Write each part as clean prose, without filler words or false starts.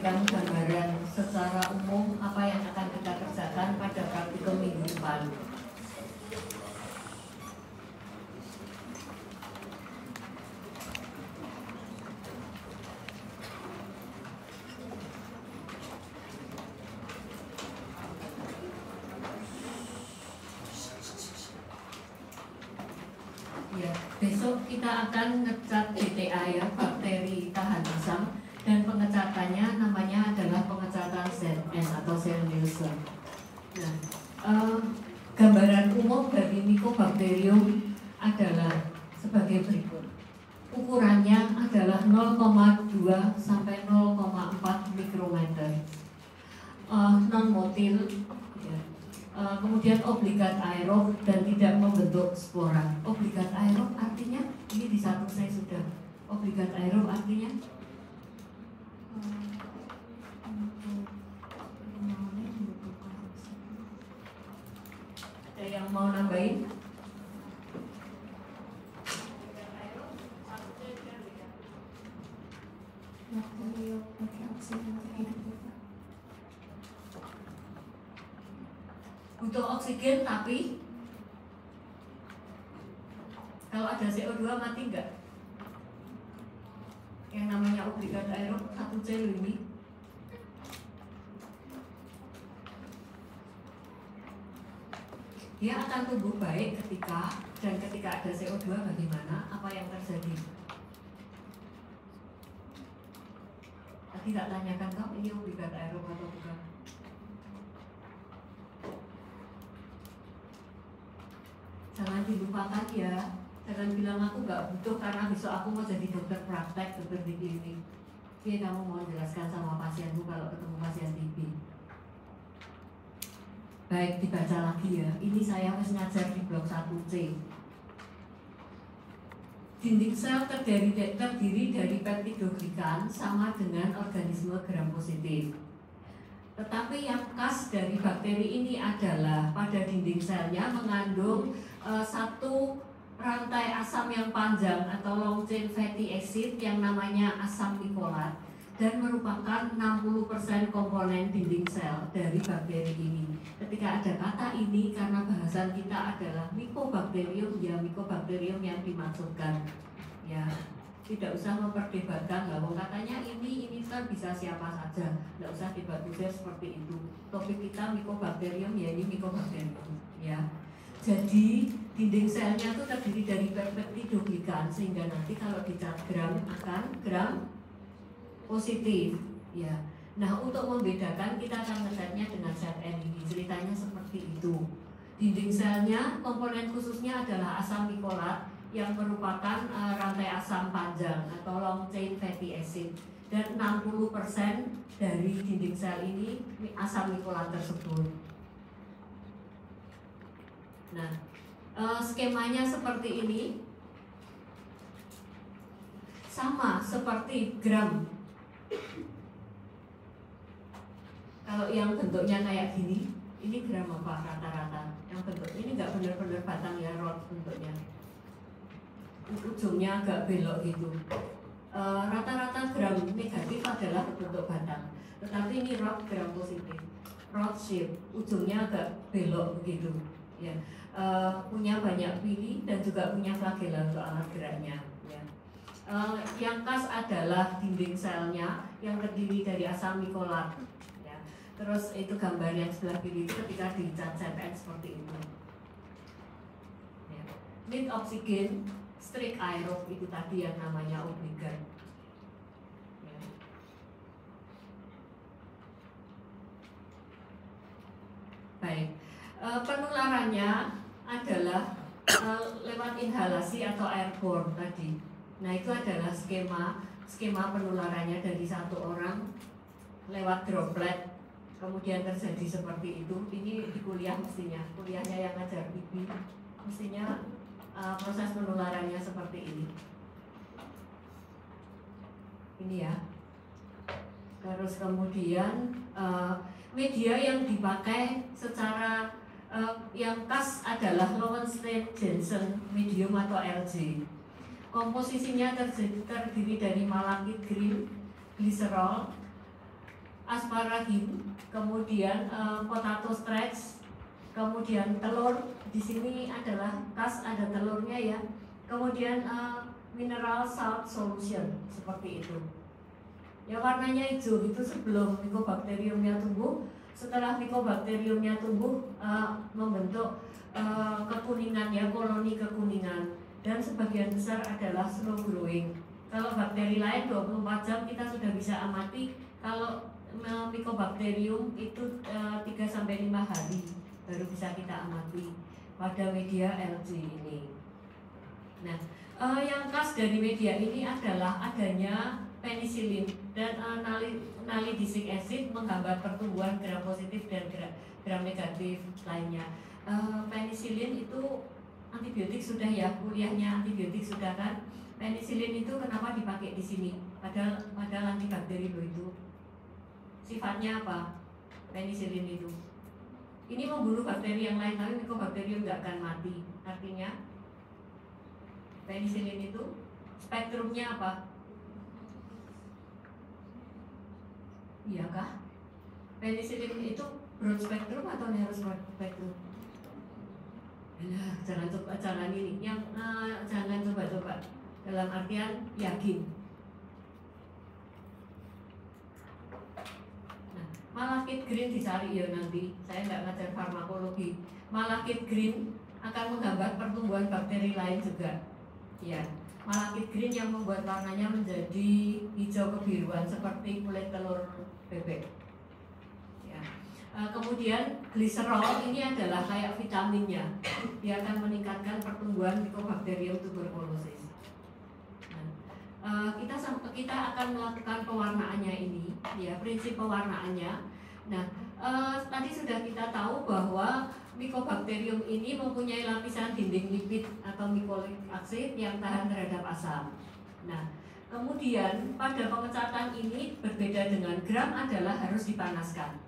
memberikan gambaran secara umum apa yang akan kita kerjakan pada praktikum minggu depan. Ya, besok kita akan ngecat BTA ya, bakteri tahan asam, dan pengecatannya namanya adalah pengecatan ZN atau sel Nielsen. Nah, gambaran umum dari Mycobacterium adalah sebagai berikut. Ukurannya adalah 0,2 sampai 0,4 mikrometer. Non-motil, ya. Kemudian obligat aerob dan tidak membentuk spora. Obligat aerob artinya, ini di satu saya sudah. Obligat aerob artinya ada yang mau nambahin? Butuh oksigen, tapi kalau ada CO2 mati enggak? Yang namanya obligat aerob, satu sel ini dia akan tumbuh baik ketika ada CO2 bagaimana? Apa yang terjadi? Tadi tak tanyakan kau ini obligat aerob atau bukan? Jangan dilupakan ya, jangan bilang aku nggak butuh karena besok aku mau jadi dokter praktek, dokter di klinik. Oke, kamu mau jelaskan sama pasienmu kalau ketemu pasien TB. Baik, dibaca lagi ya. Ini saya harus ngajar di blok 1C. Dinding sel terdiri dari peptidoglikan sama dengan organisme gram positif. Tetapi yang khas dari bakteri ini adalah pada dinding selnya mengandung satu rantai asam yang panjang atau long chain fatty acid yang namanya asam mikolat dan merupakan 60% komponen dinding sel dari bakteri ini. Ketika ada kata ini, karena bahasan kita adalah Mycobacterium, ya Mycobacterium yang dimaksudkan. Ya, tidak usah memperdebatkan bahwa katanya ini kan bisa siapa saja, tidak usah debat-debat seperti itu. Topik kita Mycobacterium, ya ini Mycobacterium, ya. Jadi dinding selnya itu terdiri dari peptidoglikan sehingga nanti kalau dicat gram akan gram positif, ya. Nah, untuk membedakan kita akan ngecatnya dengan ZN ini. Ceritanya seperti itu. Dinding selnya komponen khususnya adalah asam mikolat yang merupakan rantai asam panjang atau long chain fatty acid, dan 60% dari dinding sel ini asam mikolat tersebut. Nah, skemanya seperti ini, sama seperti gram. Kalau yang bentuknya kayak gini, ini gram apa rata-rata? Yang bentuk ini nggak benar-benar batang ya, rod bentuknya. Ujungnya agak belok gitu. Rata-rata gram negatif adalah bentuk batang, tetapi ini rod gram positif, rod shape, ujungnya agak belok begitu. Ya, punya banyak pili dan juga punya flagella untuk alat geraknya. Ya. Yang khas adalah dinding selnya yang terdiri dari asam mikolat. Ya. Terus itu gambar yang sebelah kiri itu ketika dicat ZN seperti itu. Ya. Need oksigen, strict aerob itu tadi yang namanya obligat. Ya. Baik. Penularannya adalah lewat inhalasi atau airborne tadi. Nah, itu adalah skema penularannya dari satu orang lewat droplet, kemudian terjadi seperti itu. Ini di kuliah mestinya, kuliahnya yang ngajar IB mestinya proses penularannya seperti ini. Ini ya. Terus kemudian media yang dipakai secara yang khas adalah Lowenstein-Janssen medium atau LJ. Komposisinya terdiri dari malakit green, gliserol, asparagine, kemudian potato starch, kemudian telur. Di sini adalah kas, ada telurnya ya. Kemudian mineral salt solution seperti itu. Ya, warnanya hijau itu sebelum Mycobacteriumnya tumbuh. Setelah Mycobacteriumnya tumbuh membentuk kekuningan ya, koloni kekuningan, dan sebagian besar adalah slow growing. Kalau bakteri lain 24 jam kita sudah bisa amati. Kalau Mycobacterium itu 3-5 hari baru bisa kita amati pada media LG ini. Nah, yang khas dari media ini adalah adanya penisilin dan nalidixic acid menggambar pertumbuhan gram positif dan gram negatif lainnya. Penisilin itu antibiotik sudah ya, kuliahnya antibiotik sudah kan. Penisilin itu kenapa dipakai di sini? Padahal antibakteri loh itu. Sifatnya apa? Penisilin itu. Ini membunuh bakteri yang lain, tapi Mycobacterium nggak akan mati. Artinya penisilin itu spektrumnya apa? Iya kah? Penisilin itu broad spectrum atau narrow spectrum? Nah, jangan ini, yang jangan coba-coba. Dalam artian yakin. Nah, malachite green dicari ya nanti. Saya nggak ngajar farmakologi. Malachite green akan menggambar pertumbuhan bakteri lain juga. Ya, malachite green yang membuat warnanya menjadi hijau kebiruan seperti kulit telur bebek. Ya. Kemudian gliserol ini adalah kayak vitaminnya. Dia akan meningkatkan pertumbuhan Mycobacterium tuberculosis. Kita akan melakukan pewarnaannya ini, ya, prinsip pewarnaannya. Nah, tadi sudah kita tahu bahwa Mycobacterium ini mempunyai lapisan dinding lipid atau mycolic acid yang tahan terhadap asam. Nah, kemudian pada pemecatan ini berbeda dengan gram adalah harus dipanaskan.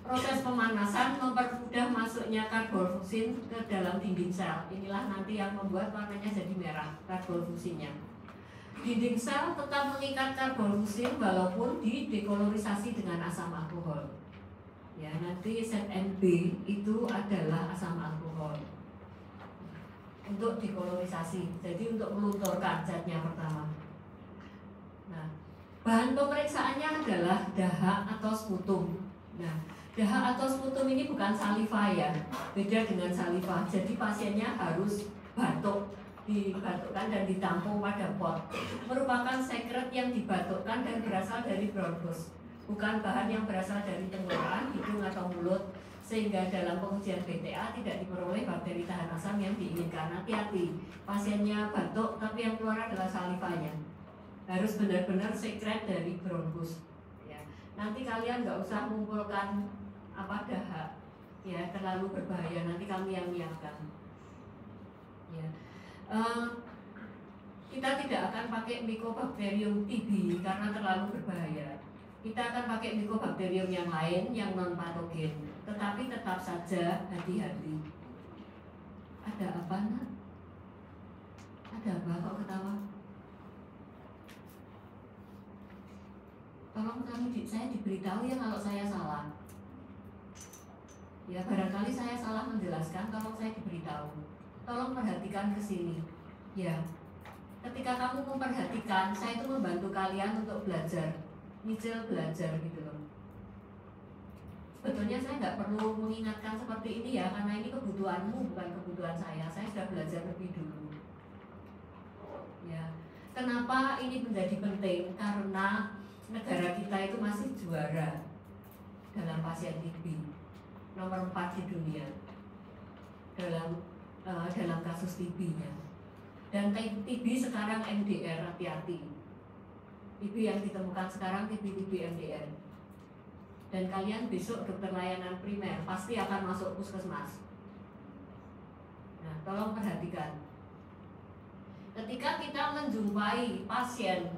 Proses pemanasan mempermudah masuknya karbonfusin ke dalam dinding sel. Inilah nanti yang membuat warnanya jadi merah, karbonfusinnya. Dinding sel tetap mengikat karbonfusin walaupun didekolorisasi dengan asam alkohol. Ya, nanti ZNB itu adalah asam alkohol untuk dekolorisasi. Jadi untuk melunturkan zatnya pertama. Nah, bahan pemeriksaannya adalah dahak atau sputum. Nah, dahak atau sputum ini bukan saliva ya, beda dengan saliva. Jadi pasiennya harus batuk, dibatukkan dan ditampung pada pot. Merupakan sekret yang dibatukkan dan berasal dari bronkus, bukan bahan yang berasal dari tenggorokan, hidung atau mulut, sehingga dalam pengujian BTA tidak diperoleh bakteri tahan asam yang diinginkan. Hati-hati, pasiennya batuk tapi yang keluar adalah salivanya. Harus benar-benar sekret dari bronkus. Ya. Nanti kalian nggak usah mengumpulkan dahak, ya, terlalu berbahaya. Nanti kami yang menyiapkan. Ya. Kita tidak akan pakai Mycobacterium TB karena terlalu berbahaya. Kita akan pakai Mycobacterium yang lain yang non patogen, tetapi tetap saja hati-hati. Ada apa nak? Ada apa kok ketawa? Tolong saya diberitahu ya kalau saya salah. Ya, barangkali saya salah menjelaskan, tolong saya diberitahu. Tolong perhatikan ke sini. Ya, ketika kamu memperhatikan, saya itu membantu kalian untuk belajar, nyicil belajar gitu loh. Sebetulnya saya nggak perlu mengingatkan seperti ini ya, karena ini kebutuhanmu bukan kebutuhan saya. Saya sudah belajar lebih dulu. Ya, kenapa ini menjadi penting? Karena negara kita itu masih juara dalam pasien TB, nomor 4 di dunia dalam kasus TB-nya. Dan TB sekarang MDR, hati-hati. TB yang ditemukan sekarang TB MDR. Dan kalian besok dokter layanan primer pasti akan masuk puskesmas. Nah, tolong perhatikan. Ketika kita menjumpai pasien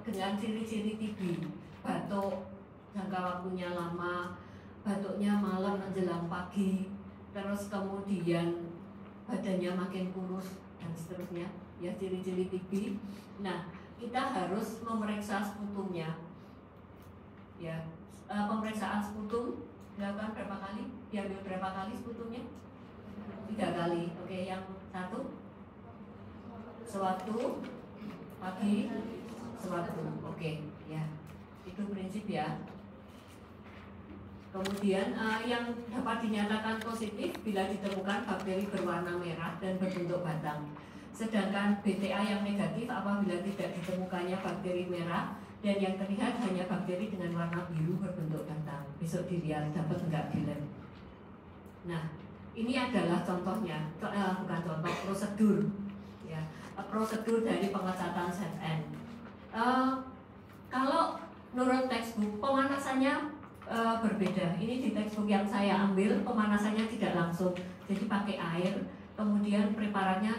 dengan ciri-ciri TB, batuk, jangka waktunya lama, batuknya malam menjelang pagi, terus kemudian badannya makin kurus dan seterusnya, ya, ciri-ciri TB. Nah, kita harus memeriksa sputumnya. ya. Pemeriksaan sputum dilakukan berapa kali? Diambil berapa kali sputumnya? 3 kali. Oke, yang satu sewaktu pagi, sewaktu. Oke, ya. Itu prinsip ya. Kemudian yang dapat dinyatakan positif bila ditemukan bakteri berwarna merah dan berbentuk batang. Sedangkan BTA yang negatif apabila tidak ditemukannya bakteri merah dan yang terlihat hanya bakteri dengan warna biru berbentuk batang. Besok dilihat dapat enggak di lab. Nah, ini adalah contohnya, bukan contoh, prosedur ya, prosedur dari pengecatan ZN. Kalau menurut textbook pemanasannya berbeda. Ini di textbook yang saya ambil pemanasannya tidak langsung, jadi pakai air, kemudian preparatnya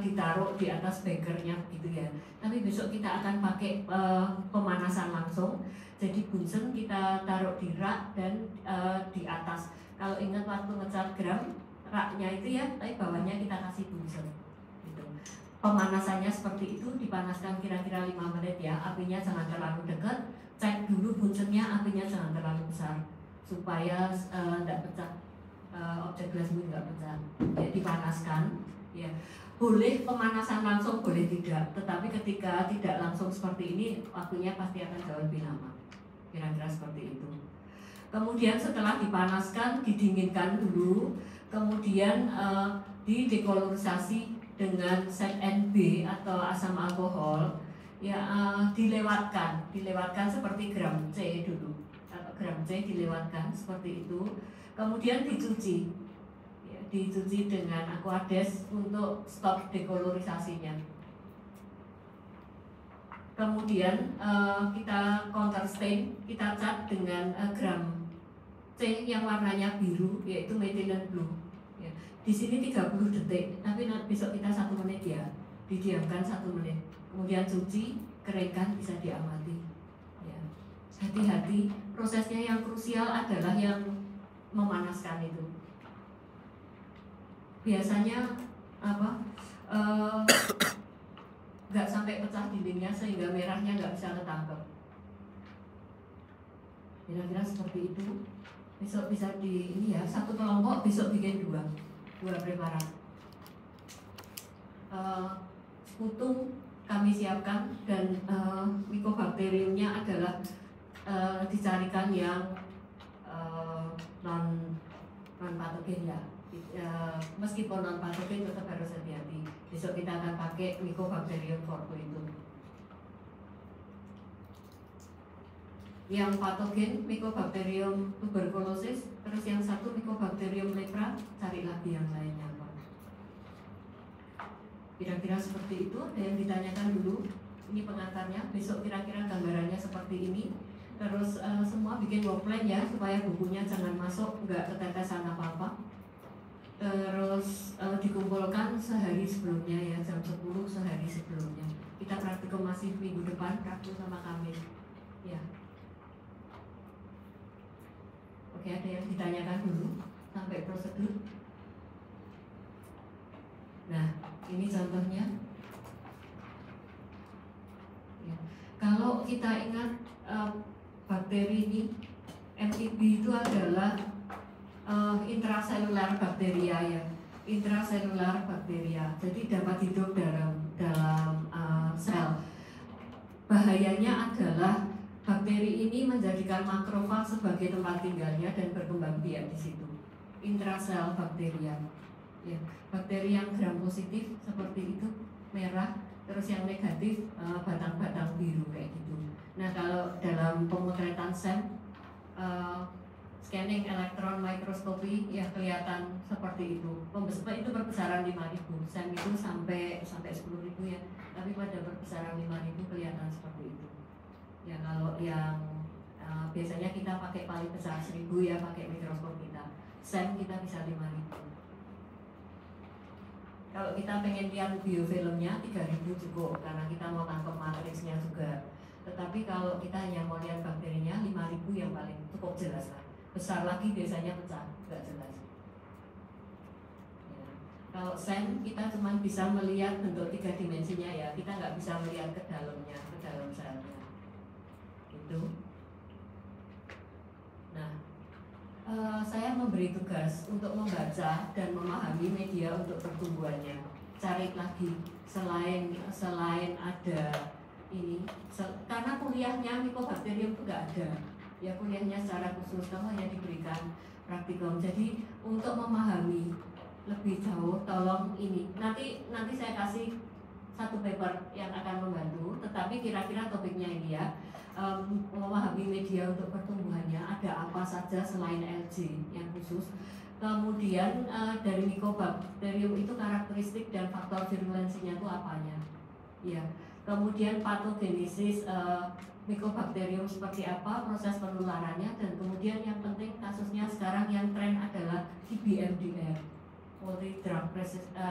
ditaruh di atas bekernya gitu ya. Tapi besok kita akan pakai pemanasan langsung. Jadi bunsen kita taruh di rak dan di atas. Kalau ingat waktu ngecat gram, raknya itu ya, tapi bawahnya kita kasih bunsen. Gitu. Pemanasannya seperti itu, dipanaskan kira-kira 5 menit ya. Apinya jangan terlalu dekat. Cek dulu bunsennya, apinya jangan terlalu besar supaya tidak pecah, objek glasmu tidak pecah. Ya, dipanaskan ya. Boleh pemanasan langsung, boleh tidak, tetapi ketika tidak langsung seperti ini waktunya pasti akan jauh lebih lama, kira-kira seperti itu. Kemudian setelah dipanaskan, didinginkan dulu, kemudian didekolorisasi dengan ZnB atau asam alkohol. Ya, dilewatkan seperti gram C dulu, atau gram C dilewatkan seperti itu, kemudian dicuci, ya, dicuci dengan Aquades untuk stop dekolorisasinya. Kemudian kita counter stain, kita cat dengan gram C yang warnanya biru, yaitu methylene blue. Ya, di sini 30 detik, tapi besok kita 1 menit ya, didiamkan 1 menit. Kemudian cuci, keringkan, bisa diamati ya. Hati-hati, prosesnya yang krusial adalah yang memanaskan itu. Biasanya nggak sampai pecah dindingnya sehingga merahnya nggak bisa ketangkep. Kira-kira seperti itu. Besok bisa di ini ya, 1 kelompok besok bikin 2 preparat. Sputum kami siapkan dan Mycobacteriumnya adalah dicarikan yang non patogen ya. Meskipun non patogen tetap harus hati-hati. Besok kita akan pakai Mycobacterium forco itu. Yang patogen Mycobacterium tuberculosis, terus yang satu Mycobacterium lepra, cari lagi yang lainnya. Kira-kira seperti itu. Ada yang ditanyakan dulu? Ini pengantarnya. Besok kira-kira gambarannya seperti ini. Terus semua bikin work plan ya, supaya bukunya jangan masuk nggak ketetesan apa-apa. Terus dikumpulkan sehari sebelumnya ya, jam 10 sehari sebelumnya. Kita praktikum masih minggu depan, Rabu sama Kamis ya. Oke, ada yang ditanyakan dulu sampai prosedur? Nah, ini contohnya ya. Kalau kita ingat bakteri ini, MIB itu adalah intraselular bakteria ya, intraselular bakteria. Jadi dapat hidup dalam sel. Bahayanya adalah bakteri ini menjadikan makrofag sebagai tempat tinggalnya dan berkembang biak di situ. Intrasel bakteria. Ya, bakteri yang gram positif seperti itu merah, terus yang negatif batang-batang biru kayak gitu. Nah, kalau dalam pemotretan SEM, scanning elektron mikroskopi ya kelihatan seperti itu. Itu berbesaran 5.000. SEM itu sampai 10.000 ya. Tapi pada berbesaran 5.000 kelihatan seperti itu. Ya, kalau yang biasanya kita pakai paling besar 1.000 ya, pakai mikroskop kita. SEM kita bisa 5.000. Kalau kita pengen lihat biofilmnya 3.000 cukup, karena kita mau tangkap matriksnya juga. Tetapi kalau kita hanya mau lihat bakterinya 5.000 yang paling cukup jelas lah. Besar lagi biasanya pecah, nggak jelas ya. Kalau SEM kita cuma bisa melihat bentuk 3 dimensinya ya, kita nggak bisa melihat ke dalamnya, ke dalam selnya gitu. saya memberi tugas untuk membaca dan memahami media untuk pertumbuhannya. Cari lagi selain ada ini, karena kuliahnya Mycobacterium itu nggak ada. Ya kuliahnya secara khusus, kamu hanya diberikan praktikum. Jadi untuk memahami lebih jauh, tolong ini. Nanti saya kasih satu paper yang akan membantu. Tetapi kira-kira topiknya ini ya, memahami media untuk pertumbuhannya. Ada apa saja selain LG yang khusus. Kemudian dari Mycobacterium itu karakteristik dan faktor virulensinya itu apanya? Ya. Kemudian patogenesis Mycobacterium seperti apa, proses penularannya, dan kemudian yang penting kasusnya sekarang yang tren adalah TB-MDR, multi drug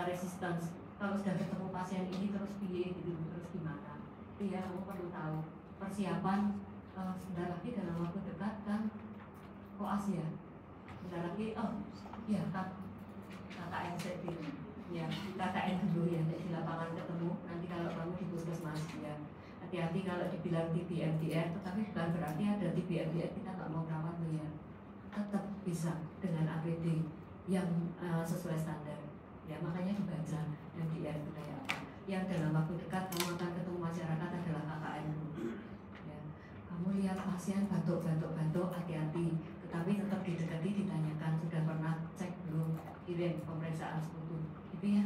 resistance. Kalau sudah ketemu pasien ini terus piye gitu, terus gimana? Itu ya kamu perlu tahu. Persiapan sebentar lagi dalam waktu dekat kan koas ya. Sebentar lagi ya KKN dulu. Ya, KKN dulu ya, di lapangan ketemu. Nanti kalau kamu di puskesmas ya. Hati-hati kalau dibilang TB-MDR, tetapi bukan berarti ada TB-MDR kita nggak mau merawat loh ya. Tetap bisa dengan APD yang sesuai standar. Ya makanya dibaca MDR itu kayak apa. Yang dalam waktu dekat kamu akan ketemu masyarakat adalah KKN. Ya, kamu lihat pasien batuk, hati-hati. Tetapi tetap didekati, ditanyakan sudah pernah cek belum, kirim pemeriksaan sekutu. Gitu ya.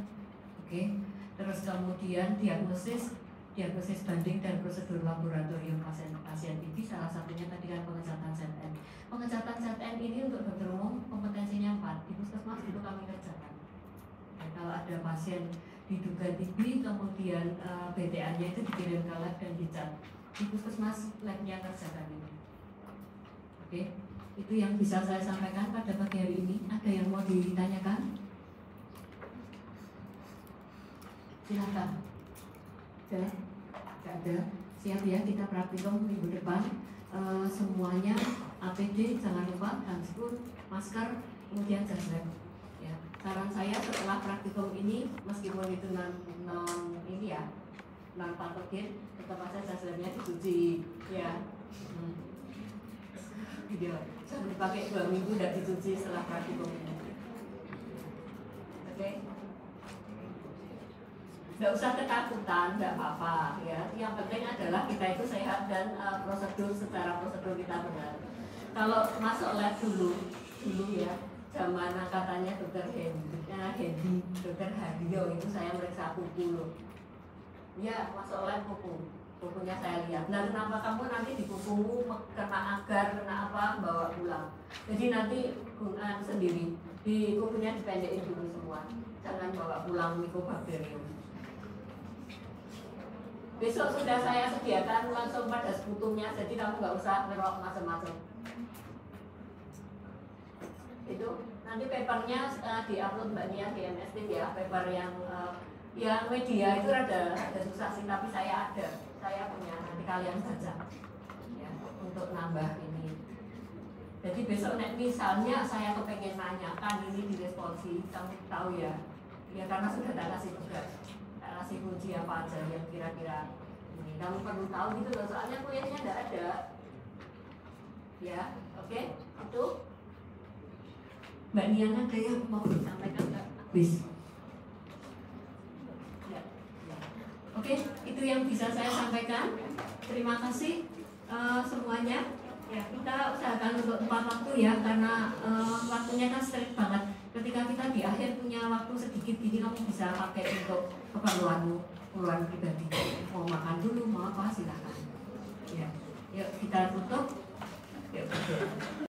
Oke. Terus kemudian diagnosis banding dan prosedur laboratorium pasien TB, salah satunya tadi kan pengecatan ZN. Pengecatan ZN ini untuk dokter umum kompetensinya 4. Di puskesmas itu kami kerjakan. Ya, kalau ada pasien diduga TB, kemudian BTA-nya itu dikirim ke lab dan dicat. Di puskesmas labnya kerjakan ini. Oke, itu yang bisa saya sampaikan pada pagi hari ini. Ada yang mau ditanyakan? Silakan. Sudah? Gak ada. Siap ya, kita praktikum minggu depan. Semuanya APD jangan lupa, handscoon, masker, kemudian jas lab. Ya. Saran saya setelah praktikum ini, meskipun itu non ini ya, non patogen, tetap aja jas labnya dicuci. Ya. Video. Jangan dipakai 2 minggu tidak dicuci setelah praktikum ini. Oke. Nggak usah ketakutan, nggak apa-apa ya. Yang penting adalah kita itu sehat dan secara prosedur kita benar. Kalau masuk lab dulu ya, zaman katanya dokter Hendy, dokter Hardio itu saya meriksa kuku loh. Ya masuk lab kukunya saya lihat. Nah kenapa kamu nanti di kukumu kena agar, kena apa, bawa pulang. Jadi nanti gunaan sendiri, di kukunya dipendekin dulu semua. Jangan bawa pulang Mycobacterium. Besok sudah saya sediakan langsung pada sekutumnya, jadi kamu nggak usah ngerok macam-macam. Itu nanti papernya diupload Mbak Nia di MST ya, paper yang media itu ada susah sih, tapi saya punya, nanti kalian baca ya untuk nambah ini. Jadi besok misalnya saya kepengen nanyakan ini di responsi, kamu tahu ya karena sudah tak kasih tugas. Kasih kunci apa aja yang kira-kira ini kamu perlu tahu gitu loh, soalnya kuliahnya nggak ada ya. Oke, itu Mbak Niana ada yang mau disampaikan nggak? Habis ya. Oke, itu yang bisa saya sampaikan. Terima kasih semuanya ya. Kita usahakan untuk tepat waktu ya, karena waktunya kan strict banget. Ketika kita di akhir punya waktu sedikit gini, kamu bisa pakai untuk keperluan pribadi. Mau makan dulu, mau apa, silakan. Ya, yuk kita tutup.